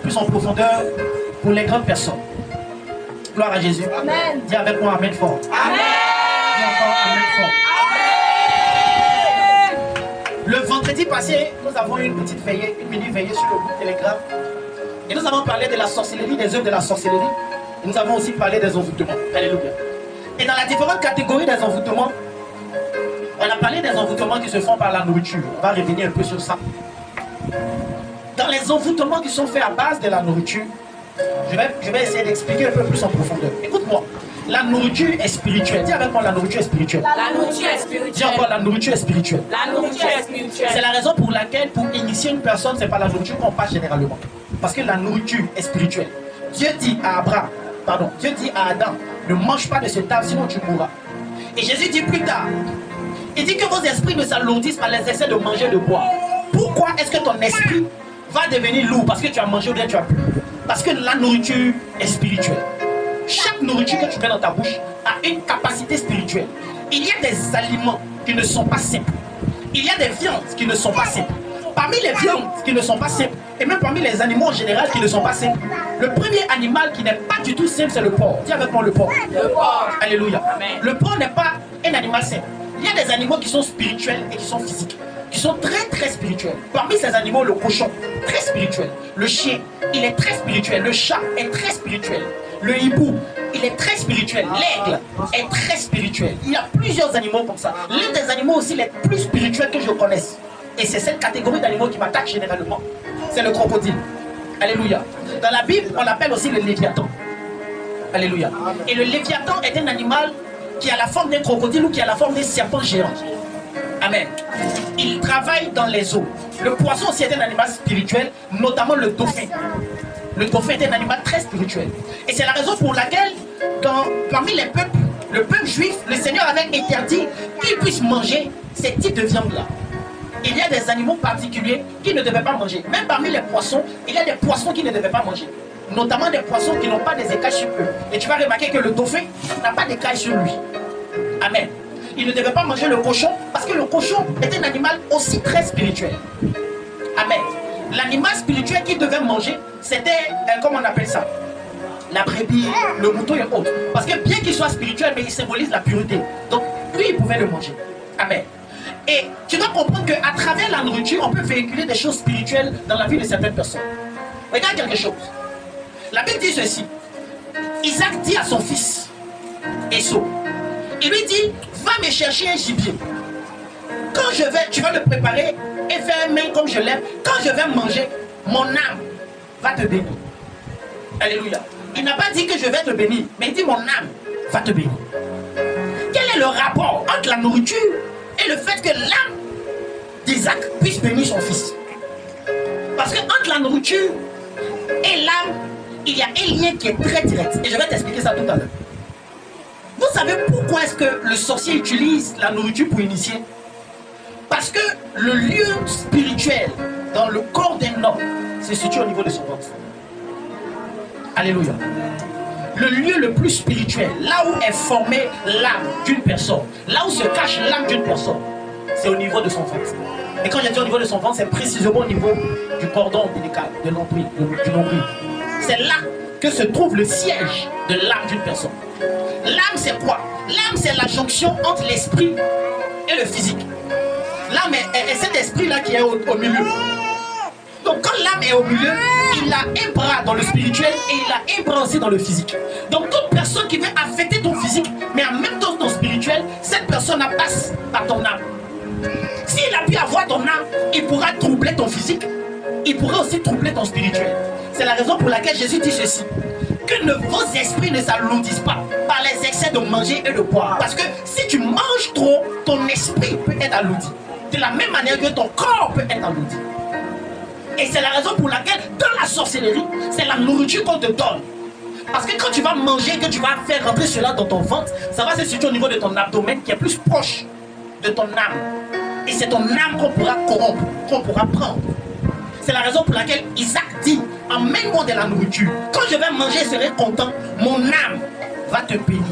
plus en profondeur pour les grandes personnes. Gloire à Jésus. Amen. Dis avec moi Amen fort. Amen. Dis encore Amen fort. Amen. Le vendredi passé, nous avons eu une petite veillée, une mini-veillée sur le groupe Telegram. Et nous avons parlé de la sorcellerie, des œuvres de la sorcellerie. Et nous avons aussi parlé des envoûtements. Alléluia. Et dans la différentes catégories des envoûtements, on a parlé des envoûtements qui se font par la nourriture. On va revenir un peu sur ça. Dans les envoûtements qui sont faits à base de la nourriture, je vais essayer d'expliquer un peu plus en profondeur. Écoute-moi. La nourriture est spirituelle. Dis avec moi, la nourriture est spirituelle. La nourriture est spirituelle. Dis encore, la nourriture est spirituelle. La nourriture est spirituelle. C'est la raison pour laquelle, pour initier une personne, c'est pas la nourriture qu'on passe généralement. Parce que la nourriture est spirituelle. Dieu dit à Dieu dit à Adam, ne mange pas de ce arbre, sinon tu mourras. Et Jésus dit plus tard, il dit que vos esprits ne s'alourdissent par les essais de manger et de boire. Pourquoi est-ce que ton esprit va devenir lourd? Parce que tu as mangé ou bien tu as bu. Parce que la nourriture est spirituelle. Chaque nourriture que tu mets dans ta bouche a une capacité spirituelle. Il y a des aliments qui ne sont pas simples. Il y a des viandes qui ne sont pas simples. Parmi les viandes qui ne sont pas simples, et même parmi les animaux en général qui ne sont pas simples, le premier animal qui n'est pas du tout simple, c'est le porc. Dis avec moi le porc. Le porc. Alléluia. Amen. Le porc n'est pas un animal simple. Il y a des animaux qui sont spirituels et qui sont physiques, qui sont très très spirituels. Parmi ces animaux, le cochon, très spirituel. Le chien, il est très spirituel. Le chat est très spirituel. Le hibou, il est très spirituel. L'aigle est très spirituel. Il y a plusieurs animaux comme ça. L'un des animaux aussi les plus spirituels que je connaisse, et c'est cette catégorie d'animaux qui m'attaque généralement, c'est le crocodile. Alléluia. Dans la Bible, on l'appelle aussi le léviathan. Alléluia. Et le léviathan est un animal qui a la forme d'un crocodile ou qui a la forme d'un serpent géant. Amen. Il travaille dans les eaux. Le poisson aussi est un animal spirituel, notamment le dauphin. Le dauphin est un animal très spirituel. Et c'est la raison pour laquelle, parmi les peuples, le peuple juif, le Seigneur avait interdit qu'ils puissent manger ces types de viande-là. Il y a des animaux particuliers qui ne devaient pas manger. Même parmi les poissons, il y a des poissons qui ne devaient pas manger. Notamment des poissons qui n'ont pas des écailles sur eux. Et tu vas remarquer que le dauphin n'a pas d'écailles sur lui. Amen. Il ne devait pas manger le cochon parce que le cochon est un animal aussi très spirituel. Amen. L'animal spirituel qu'il devait manger, c'était, comment on appelle ça? La brebis, le mouton et autres. Parce que bien qu'il soit spirituel, mais il symbolise la pureté. Donc, lui, il pouvait le manger. Amen. Et tu dois comprendre qu'à travers la nourriture, on peut véhiculer des choses spirituelles dans la vie de certaines personnes. Regarde quelque chose. La Bible dit ceci. Isaac dit à son fils, Esau, il lui dit, va me chercher un gibier. Quand je vais, tu vas le préparer et faire un main comme je l'aime. Quand je vais manger, mon âme va te bénir. Alléluia. Il n'a pas dit que je vais te bénir, mais il dit mon âme va te bénir. Quel est le rapport entre la nourriture et le fait que l'âme d'Isaac puisse bénir son fils? Parce que entre la nourriture et l'âme, il y a un lien qui est très direct. Et je vais t'expliquer ça tout à l'heure. Vous savez pourquoi est-ce que le sorcier utilise la nourriture pour initier? Parce que le lieu spirituel dans le corps d'un homme se situe au niveau de son ventre. Alléluia. Le lieu le plus spirituel, là où est formée l'âme d'une personne, là où se cache l'âme d'une personne, c'est au niveau de son ventre. Et quand je dis au niveau de son ventre, c'est précisément au niveau du cordon ombilical, de nombril, du nombril. C'est là que se trouve le siège de l'âme d'une personne. L'âme, c'est quoi? L'âme, c'est la jonction entre l'esprit et le physique. L'âme est cet esprit-là qui est au milieu. Donc quand l'âme est au milieu, il a un bras dans le spirituel et il a un bras aussi dans le physique. Donc toute personne qui veut affecter ton physique, mais en même temps ton spirituel, cette personne passe par ton âme. S'il a pu avoir ton âme, il pourra troubler ton physique, il pourra aussi troubler ton spirituel. C'est la raison pour laquelle Jésus dit ceci. Que vos esprits ne s'alourdissent pas par les excès de manger et de boire. Parce que si tu manges trop, ton esprit peut être alourdi. De la même manière que ton corps peut être alourdi. Et c'est la raison pour laquelle, dans la sorcellerie, c'est la nourriture qu'on te donne. Parce que quand tu vas manger, que tu vas faire rentrer cela dans ton ventre, ça va se situer au niveau de ton abdomen qui est plus proche de ton âme. Et c'est ton âme qu'on pourra corrompre, qu'on pourra prendre. C'est la raison pour laquelle Isaac dit, emmène-moi de la nourriture. Quand je vais manger, je serai content. Mon âme va te bénir.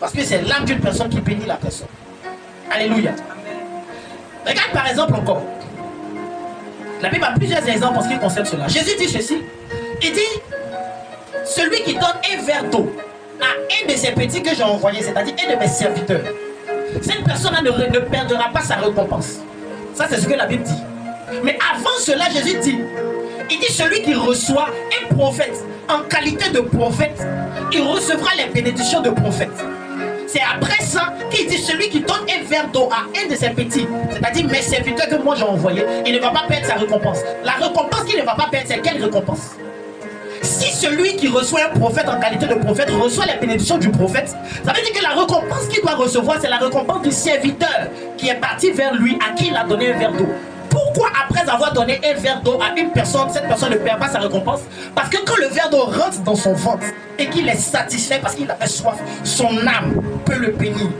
Parce que c'est l'âme d'une personne qui bénit la personne. Alléluia. Regarde par exemple encore. La Bible a plusieurs exemples en ce qui concerne cela. Jésus dit ceci, celui qui donne un verre d'eau à un de ses petits que j'ai envoyé, c'est-à-dire un de mes serviteurs, cette personne-là ne perdra pas sa récompense. Ça, c'est ce que la Bible dit. Mais avant cela, Jésus dit, il dit celui qui reçoit un prophète en qualité de prophète, il recevra les bénédictions de prophète. C'est après ça qu'il dit celui qui donne un verre d'eau à un de ses petits, c'est-à-dire mes serviteurs que moi j'ai envoyés, il ne va pas perdre sa récompense. La récompense qu'il ne va pas perdre, c'est quelle récompense? Si celui qui reçoit un prophète en qualité de prophète reçoit les bénédictions du prophète, ça veut dire que la récompense qu'il doit recevoir, c'est la récompense du serviteur qui est parti vers lui, à qui il a donné un verre d'eau. Pourquoi après avoir donné un verre d'eau à une personne, cette personne ne perd pas sa récompense? Parce que quand le verre d'eau rentre dans son ventre et qu'il est satisfait parce qu'il a fait soif, son âme peut le bénir.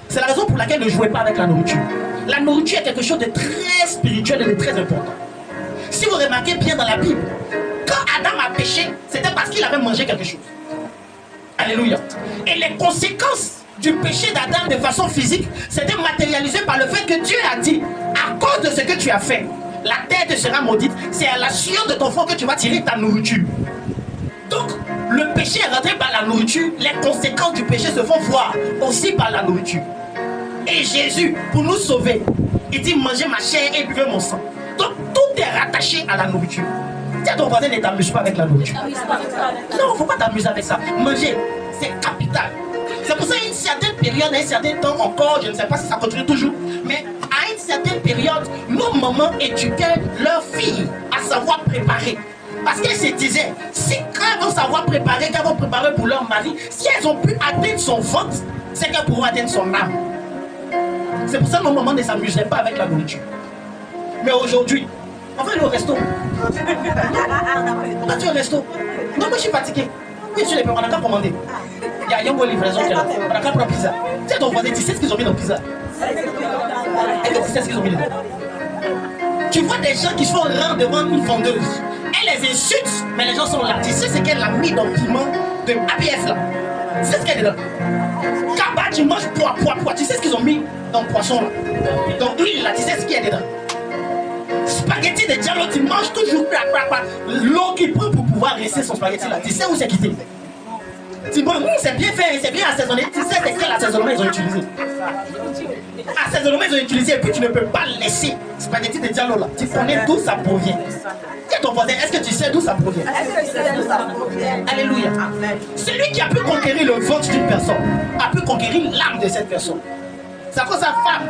C'est la raison pour laquelle ne jouez pas avec la nourriture. La nourriture est quelque chose de très spirituel et de très important. Si vous remarquez bien dans la Bible, quand Adam a péché, c'était parce qu'il avait mangé quelque chose. Alléluia. Et les conséquences du péché d'Adam de façon physique, c'était matérialisé par le fait que Dieu a dit, à cause de ce que tu as fait, la terre te sera maudite. C'est à la sueur de ton front que tu vas tirer ta nourriture. Donc, le péché est rentré par la nourriture. Les conséquences du péché se font voir aussi par la nourriture. Et Jésus, pour nous sauver, il dit, mangez ma chair et buvez mon sang. Donc, tout est rattaché à la nourriture. Dis à ton voisin, ne t'amuse pas avec la nourriture. Non, il ne faut pas t'amuser avec ça. Manger, c'est capital. C'est pour ça qu'à une certaine période, à un certain temps encore, je ne sais pas si ça continue toujours, mais à une certaine période, nos mamans éduquaient leurs filles à savoir préparer. Parce qu'elles se disaient, si quand elles vont savoir préparer, qu'elles vont préparer pour leur mari, si elles ont pu atteindre son ventre, c'est qu'elles pourront atteindre son âme. C'est pour ça que nos mamans ne s'amusaient pas avec la nourriture. Mais aujourd'hui, on va aller au resto. On va aller au resto. Non, moi je suis fatigué. Oui, je l'ai pas, on n'a qu'à commander. Il y a une livraison qui est là. On n'a qu'à prendre pizza. Tu sais, ton voisin, tu sais ce qu'ils ont mis dans la pizza. Est-ce que tu sais ce qu'ils ont mis dedans? Tu vois des gens qui sont rares devant une vendeuse. Elle les insulte, mais les gens sont là. Tu sais ce qu'elle a mis dans le piment de APS là? Tu sais ce qu'elle est là? Cabas, tu manges poids. Tu sais ce qu'ils ont mis dans le poisson là? Dans l'huile là, tu sais ce qu'il y a dedans? Spaghetti de dialogue, tu manges toujours l'eau qu'il prend pour pouvoir rester son spaghetti là. Tu sais où c'est quitté? Tu vois, c'est bien fait, c'est bien assaisonné. Tu sais c'est quel assaisonnement ils ont utilisé? Assaisonnement ils ont utilisé et puis tu ne peux pas laisser spaghetti de dialogue là. Tu connais d'où ça provient. Dis à ton voisin, est-ce que tu sais d'où ça provient? Alléluia. Celui qui a pu conquérir le ventre d'une personne a pu conquérir l'âme de cette personne. C'est à cause de sa femme.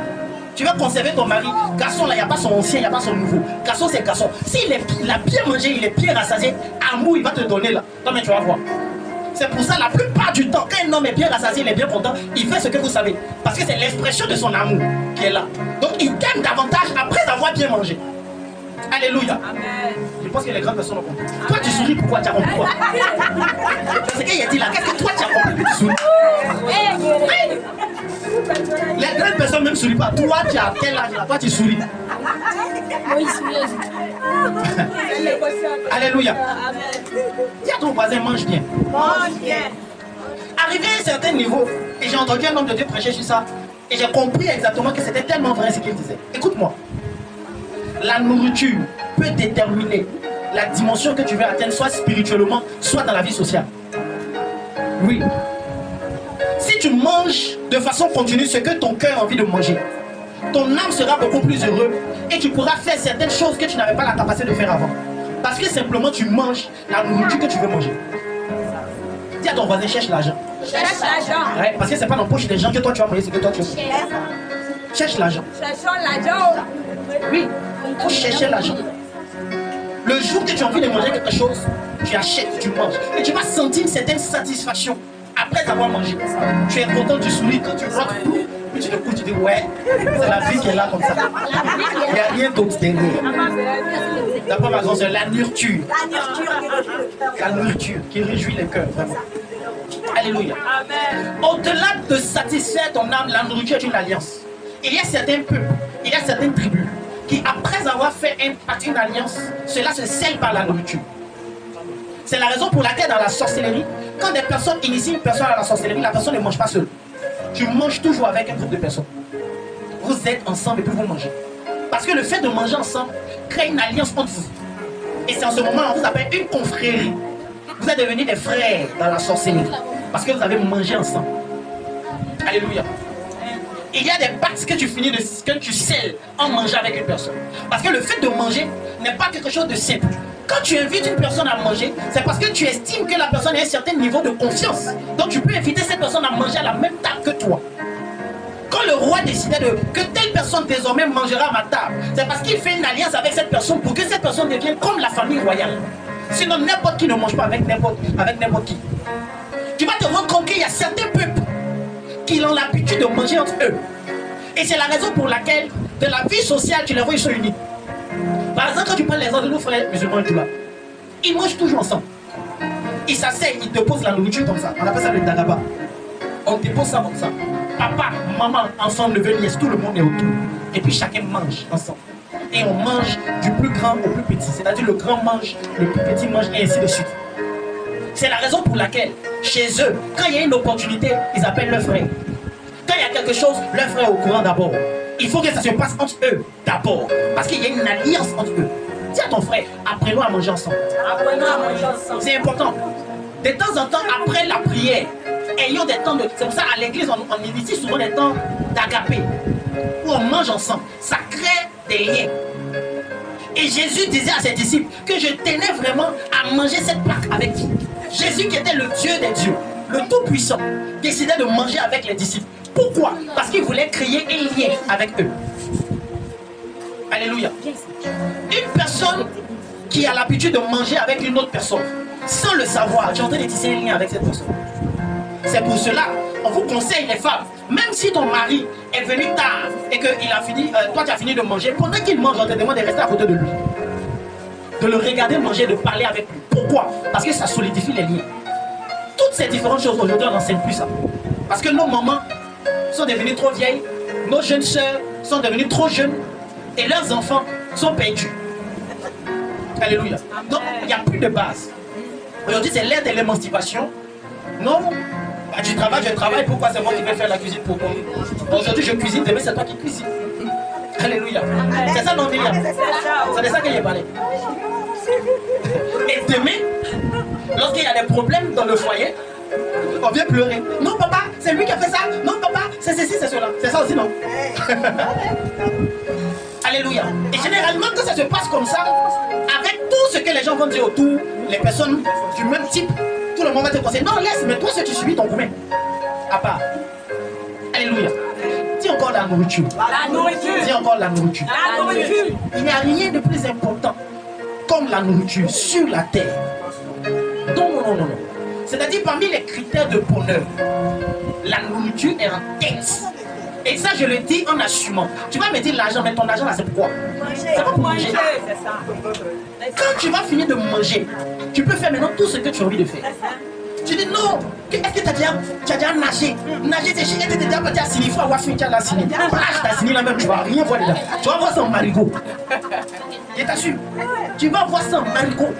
Tu veux conserver ton mari, garçon là, il n'y a pas son ancien, il n'y a pas son nouveau. Garçon c'est garçon. S'il a bien mangé, il est bien rassasié, amour il va te donner là. Non mais tu vas voir. C'est pour ça la plupart du temps, quand un homme est bien rassasié, il est bien content, il fait ce que vous savez. Parce que c'est l'expression de son amour qui est là. Donc il t'aime davantage après avoir bien mangé. Alléluia. Amen. Je pense que les grandes personnes ont compris. Toi tu souris, pourquoi tu as compris quoi? C'est ce qu'il a dit là. Qu'est-ce que toi tu as compris que tu souris? Les grandes personnes même ne sourient pas. Toi tu as quel âge là? Toi tu souris. Alléluia. Dis à ton voisin, mange bien. Mange bien. Arrivé à un certain niveau, et j'ai entendu un homme de Dieu prêcher sur ça, et j'ai compris exactement que c'était tellement vrai ce qu'il disait. Écoute-moi. La nourriture peut déterminer la dimension que tu veux atteindre, soit spirituellement, soit dans la vie sociale. Oui. Si tu manges de façon continue ce que ton cœur a envie de manger, ton âme sera beaucoup plus heureuse et tu pourras faire certaines choses que tu n'avais pas la capacité de faire avant. Parce que simplement tu manges la nourriture que tu veux manger. Dis à ton voisin, cherche l'argent. Cherche l'argent. Ouais, parce que c'est pas dans la poche des gens que toi tu vas manger ce que toi tu veux. Cherche l'argent. Cherchons l'argent. Oui, il faut chercher l'argent. Le jour que tu as envie de manger quelque chose, tu achètes, tu manges. Et tu vas sentir une certaine satisfaction après avoir mangé. Tu es content, tu souris quand tu rentres. Puis tu l'écoutes, tu dis ouais, c'est la vie qui est là comme ça. Il n'y a rien d'autre derrière. D'abord ma grande, la nourriture. La nourriture qui réjouit le cœur, vraiment. Alléluia. Au-delà de satisfaire ton âme, la nourriture est une alliance. Il y a certains peuples, il y a certaines tribus qui, après avoir fait une alliance, cela se scelle par la nourriture. C'est la raison pour laquelle dans la sorcellerie, quand des personnes initient une personne à la sorcellerie, la personne ne mange pas seule. Tu manges toujours avec un groupe de personnes. Vous êtes ensemble et puis vous mangez. Parce que le fait de manger ensemble crée une alliance entre vous. Et c'est en ce moment qu'on vous appelle une confrérie. êtes devenus des frères dans la sorcellerie. Parce que vous avez mangé ensemble. Alléluia. Il y a des pactes que tu finis que tu scelles en mangeant avec une personne. Parce que le fait de manger n'est pas quelque chose de simple. Quand tu invites une personne à manger, c'est parce que tu estimes que la personne a un certain niveau de confiance. Donc tu peux inviter cette personne à manger à la même table que toi. Quand le roi décidait que telle personne désormais mangera à ma table, c'est parce qu'il fait une alliance avec cette personne pour que cette personne devienne comme la famille royale. Sinon, n'importe qui ne mange pas avec n'importe qui. Tu vas te rendre compte qu'il y a certains peuples qui ont l'habitude de manger entre eux. Et c'est la raison pour laquelle, de la vie sociale, tu les vois, ils sont unis. Par exemple, quand tu prends les autres de nos frères musulmans, ils mangent toujours ensemble. Ils s'asseyent, ils te posent la nourriture comme ça. On appelle ça le dagaba. On te pose ça comme ça. Papa, maman, enfant, neveu, nièce, tout le monde est autour. Et puis chacun mange ensemble. Et on mange du plus grand au plus petit. C'est-à-dire le grand mange, le plus petit mange, et ainsi de suite. C'est la raison pour laquelle, chez eux, quand il y a une opportunité, ils appellent leur frère. Quand il y a quelque chose, leur frère est au courant d'abord. Il faut que ça se passe entre eux d'abord. Parce qu'il y a une alliance entre eux. Dis à ton frère, apprenons à manger ensemble. Apprenons à manger ensemble. C'est important. De temps en temps, après la prière, ayons des temps de... C'est pour ça à l'église, on initie souvent des temps d'agapé, où on mange ensemble. Ça crée des liens. Et Jésus disait à ses disciples que je tenais vraiment à manger cette Pâque avec vous. Jésus qui était le Dieu des dieux, le Tout-Puissant, décidait de manger avec les disciples. Pourquoi? Parce qu'il voulait créer un lien avec eux. Alléluia. Une personne qui a l'habitude de manger avec une autre personne, sans le savoir, tu es en train de tisser un lien avec cette personne. C'est pour cela, on vous conseille les femmes, même si ton mari est venu tard et que il a fini, toi tu as fini de manger, pendant qu'il mange, on te demande de rester à côté de lui. De le regarder manger, de parler avec lui. Pourquoi? Parce que ça solidifie les liens. Toutes ces différentes choses, aujourd'hui, on n'enseigne plus ça. Parce que nos mamans sont devenues trop vieilles, nos jeunes sœurs sont devenues trop jeunes, et leurs enfants sont perdus. Alléluia. Donc, il n'y a plus de base. Aujourd'hui, c'est l'ère de l'émancipation. Non, bah, tu travailles, je travaille, pourquoi c'est moi qui vais faire la cuisine pour toi? Aujourd'hui, je cuisine, demain, c'est toi qui cuisines. Alléluia. C'est ça, non, Myriam? C'est de ça qu'il est parlé. Et demain, lorsqu'il y a des problèmes dans le foyer, on vient pleurer. Non, papa, c'est lui qui a fait ça. Non, papa, c'est ceci, c'est cela. C'est ça aussi, non? Alléluia. Et généralement, quand ça se passe comme ça, avec tout ce que les gens vont dire autour, les personnes du même type, tout le monde va te conseiller. Non, laisse, mais toi, si tu subis ton copain. À part. Alléluia. Dis encore la nourriture. La nourriture. Dis encore la nourriture. La nourriture. Il n'y a rien de plus important comme la nourriture sur la terre. Non, non, non, non. C'est-à-dire, parmi les critères de bonheur, la nourriture est en tête. Et ça, je le dis en assumant. Tu vas me dire l'argent, mais ton argent là, c'est pourquoi? C'est pas pour manger. C'est ça. Quand tu vas finir de manger, tu peux faire maintenant tout ce que tu as envie de faire. Tu dis non, est-ce que tu as déjà nagé? Nager, c'est chier, tu es déjà parti à Sini, il faut avoir fait la Sini. Lâche ta Sini là-même, tu vas rien voir dedans. Tu vas voir ça en marigot. Je t'assure. Tu vas voir ça en marigot.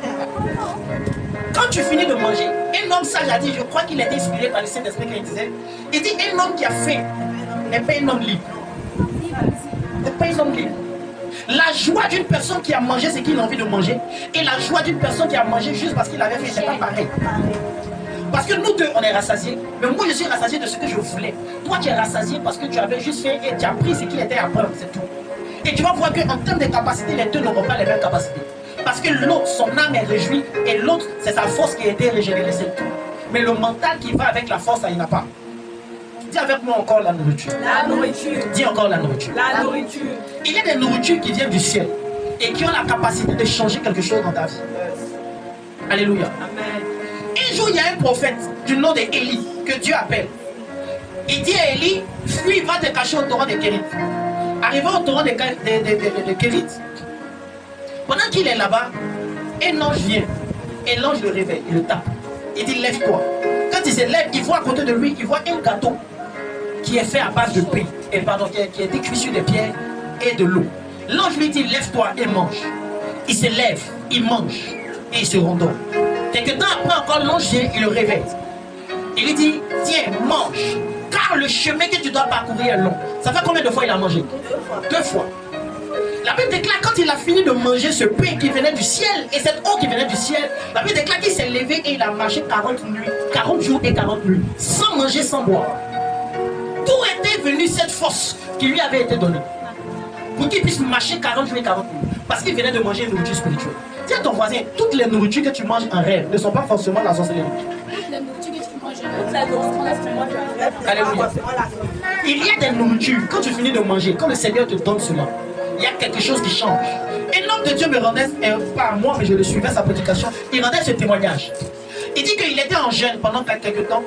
Quand tu finis de manger, un homme sage a dit, je crois qu'il a été inspiré par le Saint-Esprit qu'il disait, il dit un homme qui a faim n'est pas un homme libre. n'est pas un homme libre. La joie d'une personne qui a mangé ce qu'il a envie de manger et la joie d'une personne qui a mangé juste parce qu'il avait fait, c'est pas pareil. Parce que nous deux, on est rassasiés. Mais moi, je suis rassasié de ce que je voulais. Toi, tu es rassasié parce que tu avais juste fait et tu as pris ce qui était à prendre, c'est tout. Et tu vas voir qu'en termes de capacité, les deux n'auront pas les mêmes capacités. Parce que l'autre, son âme est réjouie et l'autre, c'est sa force qui a été régénérée, c'est tout. Mais le mental qui va avec la force, ça, il n'a pas. Dis avec moi encore la nourriture. La nourriture. Dis encore la nourriture. La nourriture. Il y a des nourritures qui viennent du ciel et qui ont la capacité de changer quelque chose dans ta vie. Alléluia. Amen. Un jour, il y a un prophète du nom d'Élie que Dieu appelle. Il dit à Élie, fuis, va te cacher au torrent de Kérit. Arrivant au torrent de Kérit, pendant qu'il est là-bas, un ange vient et l'ange le réveille, il le tape. Il dit, lève-toi. Quand il se lève, il voit à côté de lui, il voit un gâteau qui est fait à base de pain, qui a été cuit sur des pierres et de l'eau. L'ange lui dit, lève-toi et mange. Il se lève, il mange et il se rendort. Quelques temps après encore, l'ange vient, il le réveille. Il lui dit, tiens, mange, car le chemin que tu dois parcourir est long. Ça fait combien de fois il a mangé? 2 fois. La Bible déclare quand il a fini de manger ce pain qui venait du ciel et cette eau qui venait du ciel, la Bible déclare qu'il s'est levé et il a marché 40 nuits, 40 jours et 40 nuits, sans manger, sans boire. D'où était venue cette force qui lui avait été donnée pour qu'il puisse marcher 40 jours et 40 nuits? Parce qu'il venait de manger une nourriture spirituelle. Dis à ton voisin, toutes les nourritures que tu manges en rêve ne sont pas forcément la sorcellerie. Toutes les nourritures que tu manges en rêve. Alléluia. Il y a des nourritures, quand tu finis de manger, quand le Seigneur te donne cela, il y a quelque chose qui change. Et l'homme de Dieu me rendait, pas moi, mais je le suivais sa prédication, il rendait ce témoignage. Il dit qu'il était en jeûne pendant quelques temps,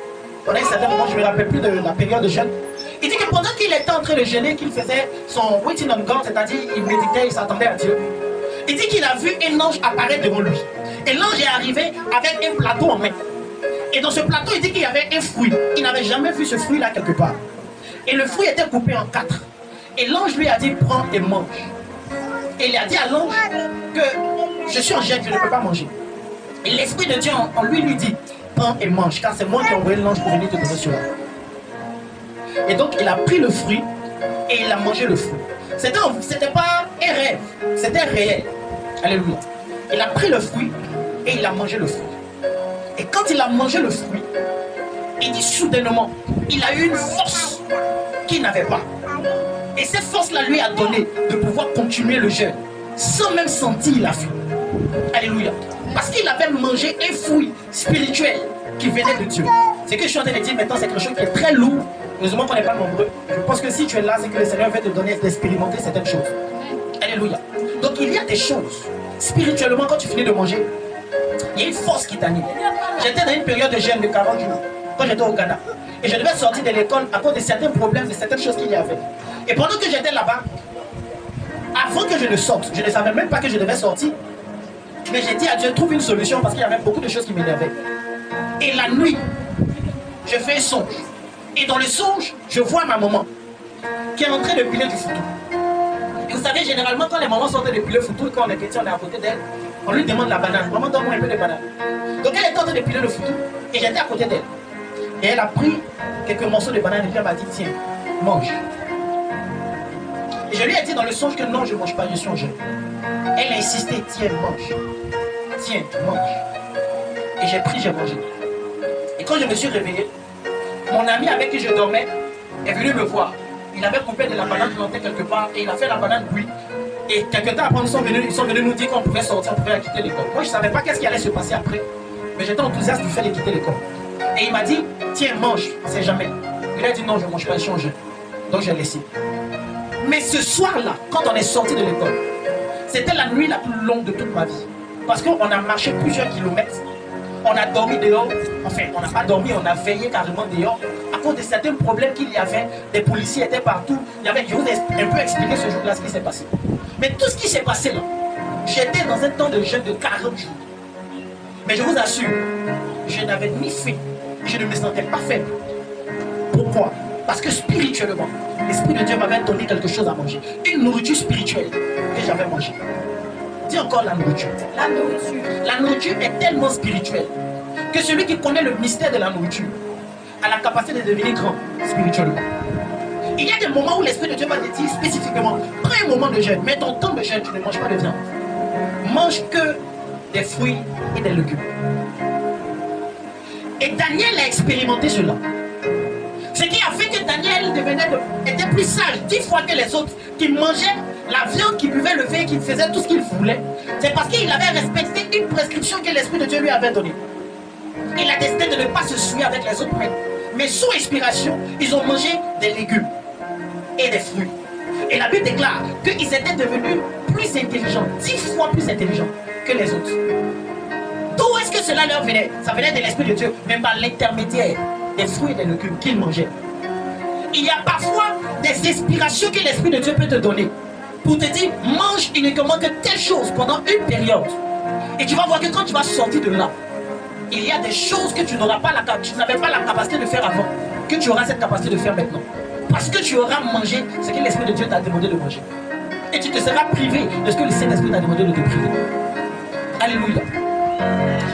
pendant un certain moment, je ne me rappelle plus de la période de jeûne. Il dit que pendant qu'il était en train de jeûner, qu'il faisait son waiting on God, c'est-à-dire il méditait, il s'attendait à Dieu. Il dit qu'il a vu un ange apparaître devant lui. Et l'ange est arrivé avec un plateau en main. Et dans ce plateau, il dit qu'il y avait un fruit. Il n'avait jamais vu ce fruit-là quelque part. Et le fruit était coupé en 4. Et l'ange lui a dit, prends et mange. Et il a dit à l'ange que je suis en jeûne, je ne peux pas manger. Et l'Esprit de Dieu en lui dit, prends et mange, car c'est moi qui ai envoyé l'ange pour venir te donner cela. Et donc il a pris le fruit et il a mangé le fruit. C'était pas un rêve, c'était réel. Alléluia. Il a pris le fruit et il a mangé le fruit. Et quand il a mangé le fruit, il dit soudainement, il a eu une force qu'il n'avait pas. Et cette force-là lui a donné de pouvoir continuer le jeûne sans même sentir la faim. Alléluia. Parce qu'il avait mangé un fruit spirituel qui venait de Dieu. Ce que je suis en train de dire maintenant, c'est quelque chose qui est très lourd. Heureusement qu'on n'est pas nombreux. Je pense que si tu es là, c'est que le Seigneur veut te donner d'expérimenter certaines choses. Alléluia. Donc il y a des choses. Spirituellement, quand tu finis de manger, il y a une force qui t'anime. J'étais dans une période de jeûne de 40 jours, quand j'étais au Ghana. Et je devais sortir de l'école à cause de certains problèmes, de certaines choses qu'il y avait. Et pendant que j'étais là-bas, avant que je ne sorte, je ne savais même pas que je devais sortir. Mais j'ai dit à Dieu, trouve une solution parce qu'il y avait beaucoup de choses qui m'énervaient. Et la nuit, je fais un songe. Et dans le songe, je vois ma maman qui est en train de piler du foutou. Et vous savez, généralement, quand les mamans sortent de piler le foutou, quand on est petit, on est à côté d'elle, on lui demande la banane. Maman, donne-moi un peu de banane. Donc elle est en train de piler le foutou. Et j'étais à côté d'elle. Et elle a pris quelques morceaux de banane et puis elle m'a dit, tiens, mange. Et je lui ai dit dans le songe que non, je ne mange pas, je suis en jeûne. Elle a insisté, tiens, mange. Tiens, mange. Et j'ai pris, j'ai mangé. Et quand je me suis réveillé, mon ami avec qui je dormais est venu me voir. Il avait coupé de la banane plantée quelque part et il a fait la banane bouillie. Et quelques temps après, ils sont venus nous dire qu'on pouvait sortir, on pouvait quitter l'école. Moi, je ne savais pas qu'est-ce qui allait se passer après. Mais j'étais enthousiaste du fait de quitter l'école. Et il m'a dit, tiens, mange, on ne sait jamais. Il a dit non, je ne mange pas, je suis en jeûne. Donc j'ai laissé. Mais ce soir-là, quand on est sorti de l'école, c'était la nuit la plus longue de toute ma vie. Parce qu'on a marché plusieurs kilomètres. On a dormi dehors. Enfin, on n'a pas dormi, on a veillé carrément dehors. À cause de certains problèmes qu'il y avait, des policiers étaient partout. Je vous ai un peu expliqué ce jour-là ce qui s'est passé. Mais tout ce qui s'est passé là, j'étais dans un temps de jeûne de 40 jours. Mais je vous assure, je n'avais ni faim, je ne me sentais pas faible. Pourquoi? Parce que spirituellement, l'Esprit de Dieu m'avait donné quelque chose à manger. Une nourriture spirituelle que j'avais mangée. Dis encore la nourriture. La nourriture. La nourriture est tellement spirituelle que celui qui connaît le mystère de la nourriture a la capacité de devenir grand spirituellement. Il y a des moments où l'Esprit de Dieu va te dire spécifiquement, prends un moment de jeûne, mais ton temps de jeûne, tu ne manges pas de viande. Mange que des fruits et des légumes. Et Daniel a expérimenté cela. Ce qui a fait que Daniel était plus sage 10 fois que les autres, qui mangeaient la viande, qui buvaient le vin, qui faisaient tout ce qu'il voulait. C'est parce qu'il avait respecté une prescription que l'Esprit de Dieu lui avait donnée. Il a décidé de ne pas se souiller avec les autres maîtres. Mais sous inspiration, ils ont mangé des légumes et des fruits. Et la Bible déclare qu'ils étaient devenus plus intelligents, 10 fois plus intelligents que les autres. D'où est-ce que cela leur venait? Ça venait de l'Esprit de Dieu, mais par l'intermédiaire des fruits et des légumes qu'ils mangeaient. Il y a parfois des inspirations que l'Esprit de Dieu peut te donner pour te dire, mange uniquement que telle chose pendant une période. Et tu vas voir que quand tu vas sortir de là, il y a des choses que tu n'avais pas la capacité de faire avant, que tu auras cette capacité de faire maintenant. Parce que tu auras mangé ce que l'Esprit de Dieu t'a demandé de manger. Et tu te seras privé de ce que le Saint-Esprit t'a demandé de te priver. Alléluia.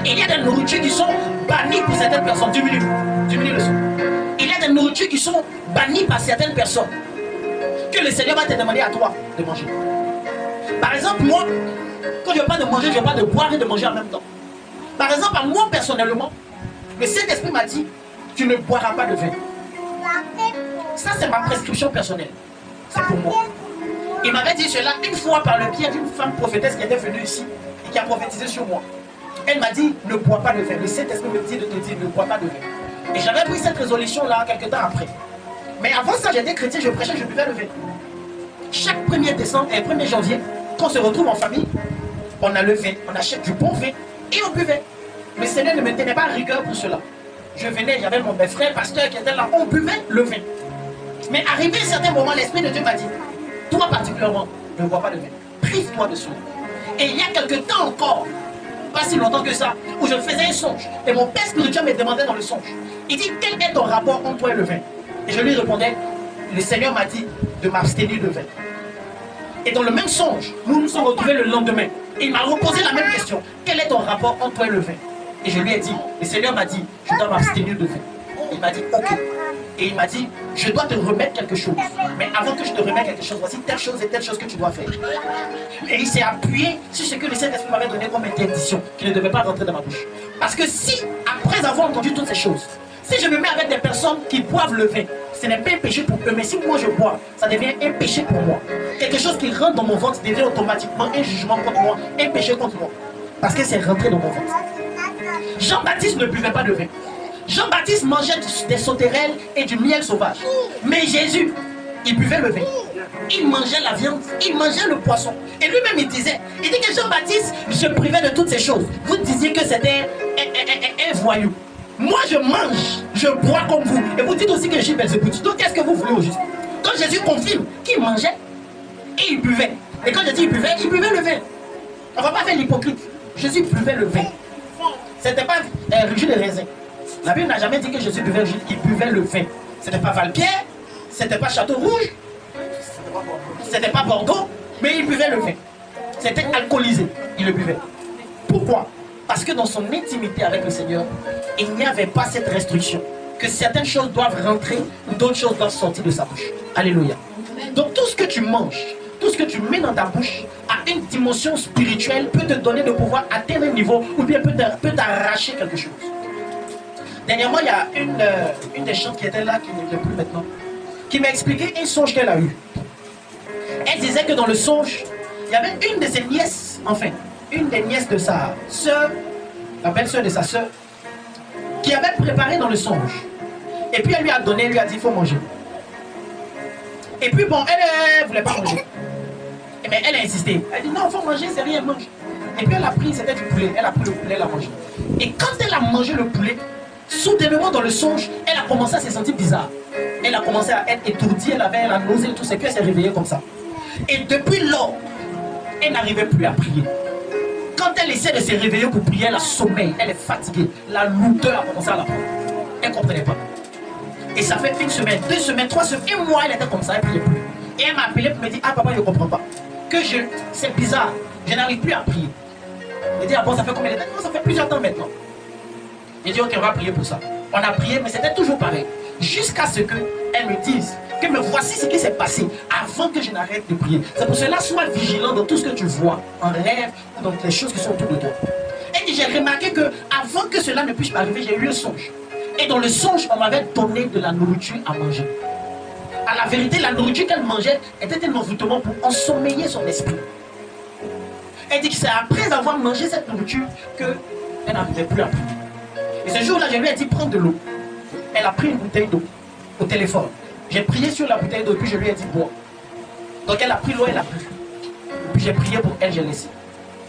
Il y a des nourritures qui sont bannies pour certaines personnes. Diminue le son. Il y a des nourritures qui sont bannies par certaines personnes que le Seigneur va te demander à toi de manger. Par exemple, moi, quand je ne veux pas de manger, je ne veux pas de boire et de manger en même temps. Par exemple, à moi personnellement, le Saint-Esprit m'a dit, tu ne boiras pas de vin. Ça, c'est ma prescription personnelle. C'est pour moi. Il m'avait dit cela une fois par le biais d'une femme prophétesse qui était venue ici et qui a prophétisé sur moi. Elle m'a dit, ne bois pas de vin. Le Saint-Esprit me dit de te dire, ne bois pas de vin. Et j'avais pris cette résolution-là quelques temps après. Mais avant ça, j'étais chrétien, je prêchais, je buvais le vin. Chaque 1er décembre et 1er janvier, quand on se retrouve en famille, on a le vin, on achète du bon vin et on buvait. Le Seigneur ne me tenait pas à rigueur pour cela. Je venais, j'avais mon frère, pasteur qui était là, on buvait le vin. Mais arrivé à un certain moment, l'Esprit de Dieu m'a dit, toi particulièrement, ne bois pas de vin. Prive-toi de cela. Et il y a quelques temps encore, pas si longtemps que ça, où je faisais un songe. Et mon père spirituel me demandait dans le songe, il dit, quel est ton rapport entre toi et le vin? Et je lui répondais, le Seigneur m'a dit de m'abstenir de vin. Et dans le même songe, nous nous sommes retrouvés le lendemain. Et il m'a reposé la même question. Quel est ton rapport entre toi et le vin? Et je lui ai dit, le Seigneur m'a dit, je dois m'abstenir de vin. Il m'a dit, ok. Et il m'a dit, je dois te remettre quelque chose. Mais avant que je te remette quelque chose, voici telle chose et telle chose que tu dois faire. Et il s'est appuyé sur ce que le Saint-Esprit m'avait donné comme interdiction, qui ne devait pas rentrer dans ma bouche. Parce que si, après avoir entendu toutes ces choses, si je me mets avec des personnes qui boivent le vin, ce n'est pas un péché pour eux, mais si moi je bois, ça devient un péché pour moi. Quelque chose qui rentre dans mon ventre devient automatiquement un jugement contre moi, un péché contre moi. Parce que c'est rentré dans mon ventre. Jean-Baptiste ne buvait pas de vin. Jean-Baptiste mangeait des sauterelles et du miel sauvage. Mais Jésus, il buvait le vin. Il mangeait la viande, il mangeait le poisson. Et lui-même, il dit que Jean-Baptiste se privait de toutes ces choses. Vous disiez que c'était un voyou. Moi, je mange, je bois comme vous. Et vous dites aussi que je suis Belzébuth. Donc, qu'est-ce que vous voulez au juste? Quand Jésus confirme qu'il mangeait et il buvait. Et quand je dis il buvait le vin. On ne va pas faire l'hypocrite. Jésus buvait le vin. Ce n'était pas un jus de raisin. La Bible n'a jamais dit que Jésus buvait, il buvait le vin. Ce n'était pas Valpierre, ce n'était pas Château Rouge, ce n'était pas Bordeaux, mais il buvait le vin. C'était alcoolisé, il le buvait. Pourquoi? Parce que dans son intimité avec le Seigneur, il n'y avait pas cette restriction. Que certaines choses doivent rentrer ou d'autres choses doivent sortir de sa bouche. Alléluia. Donc tout ce que tu manges, tout ce que tu mets dans ta bouche, à une dimension spirituelle, peut te donner de pouvoir atteindre un niveau ou bien peut t'arracher quelque chose. Dernièrement, il y a une des chantes qui était là, qui n'est plus maintenant, qui m'a expliqué un songe qu'elle a eu. Elle disait que dans le songe, il y avait une de ses nièces, enfin, une des nièces de sa soeur, la belle-sœur de sa soeur, qui avait préparé dans le songe. Et puis elle lui a donné, elle lui a dit, il faut manger. Et puis bon, elle ne voulait pas manger. Mais elle a insisté. Elle dit, non, il faut manger, c'est rien, mange. Et puis elle a pris, c'était du poulet, elle a pris le poulet, elle a mangé. Et quand elle a mangé le poulet, soudainement dans le songe, elle a commencé à se sentir bizarre. Elle a commencé à être étourdie, elle avait la nausée, tout ça, puis elle s'est réveillée comme ça. Et depuis lors, elle n'arrivait plus à prier. Quand elle essaie de se réveiller pour prier, elle a sommeil, elle est fatiguée. La lourdeur a commencé à la prendre. Elle ne comprenait pas. Et ça fait une semaine, 2 semaines, 3 semaines, 1 mois, elle était comme ça, elle ne priait plus. Et elle m'a appelé pour me dire, ah papa, je ne comprends pas. C'est bizarre, je n'arrive plus à prier. Elle dit, ah bon, ça fait combien de temps? Non, ça fait plusieurs temps maintenant. J'ai dit, ok, on va prier pour ça. On a prié, mais c'était toujours pareil. Jusqu'à ce qu'elle me dise que me voici ce qui s'est passé avant que je n'arrête de prier. C'est pour cela, sois vigilant dans tout ce que tu vois, en rêve ou dans les choses qui sont autour de toi. Elle dit, j'ai remarqué que avant que cela ne puisse m'arriver, j'ai eu un songe. Et dans le songe, on m'avait donné de la nourriture à manger. À la vérité, la nourriture qu'elle mangeait était un envoûtement pour ensommeiller son esprit. Elle dit que c'est après avoir mangé cette nourriture qu'elle n'arrivait plus à prier. Et ce jour-là, je lui ai dit, prends de l'eau. Elle a pris une bouteille d'eau au téléphone. J'ai prié sur la bouteille d'eau et puis je lui ai dit, bois. Donc elle a pris l'eau, elle a bu. Et puis j'ai prié pour elle, j'ai laissé.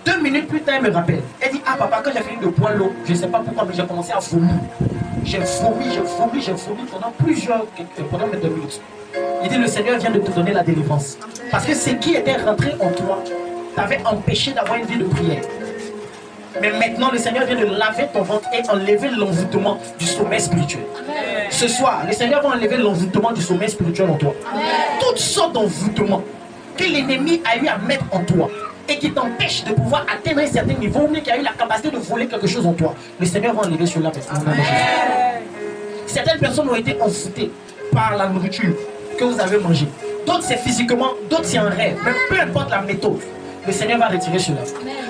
2 minutes plus tard, elle me rappelle. Elle dit, ah papa, quand j'ai fini de boire l'eau, je ne sais pas pourquoi, mais j'ai commencé à vomir. J'ai vomi pendant mes 2 minutes. Il dit, le Seigneur vient de te donner la délivrance. Parce que ce qui était rentré en toi t'avait empêché d'avoir une vie de prière. Mais maintenant, le Seigneur vient de laver ton ventre et enlever l'envoûtement du sommeil spirituel. Amen. Ce soir, le Seigneur va enlever l'envoûtement du sommeil spirituel en toi. Amen. Toutes sortes d'envoûtements que l'ennemi a eu à mettre en toi et qui t'empêchent de pouvoir atteindre un certain niveau, mais qui a eu la capacité de voler quelque chose en toi. Le Seigneur va enlever cela maintenant. Certaines personnes ont été envoûtées par la nourriture que vous avez mangée. D'autres, c'est physiquement, d'autres, c'est un rêve. Mais peu importe la méthode. le Seigneur va retirer cela.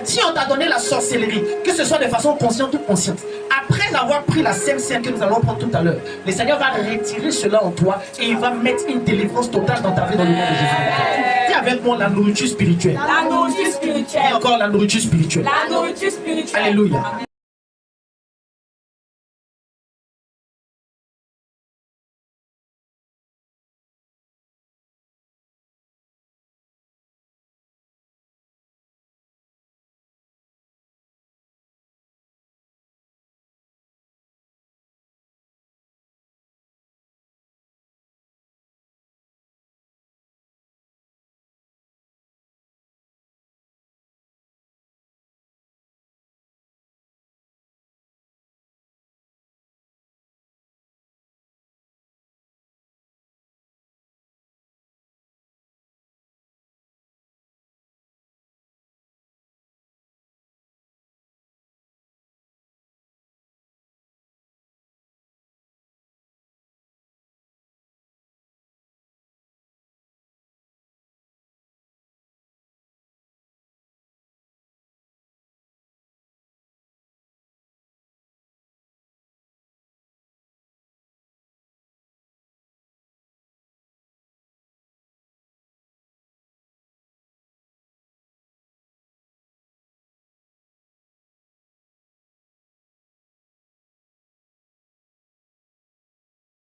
Si on t'a donné la sorcellerie, que ce soit de façon consciente ou consciente, après avoir pris la Sainte Seine que nous allons prendre tout à l'heure, le Seigneur va retirer cela en toi et il va mettre une délivrance totale dans ta vie dans le nom de Jésus. Dis avec moi la nourriture spirituelle. La nourriture spirituelle. Et encore la nourriture spirituelle. La nourriture spirituelle. Alléluia.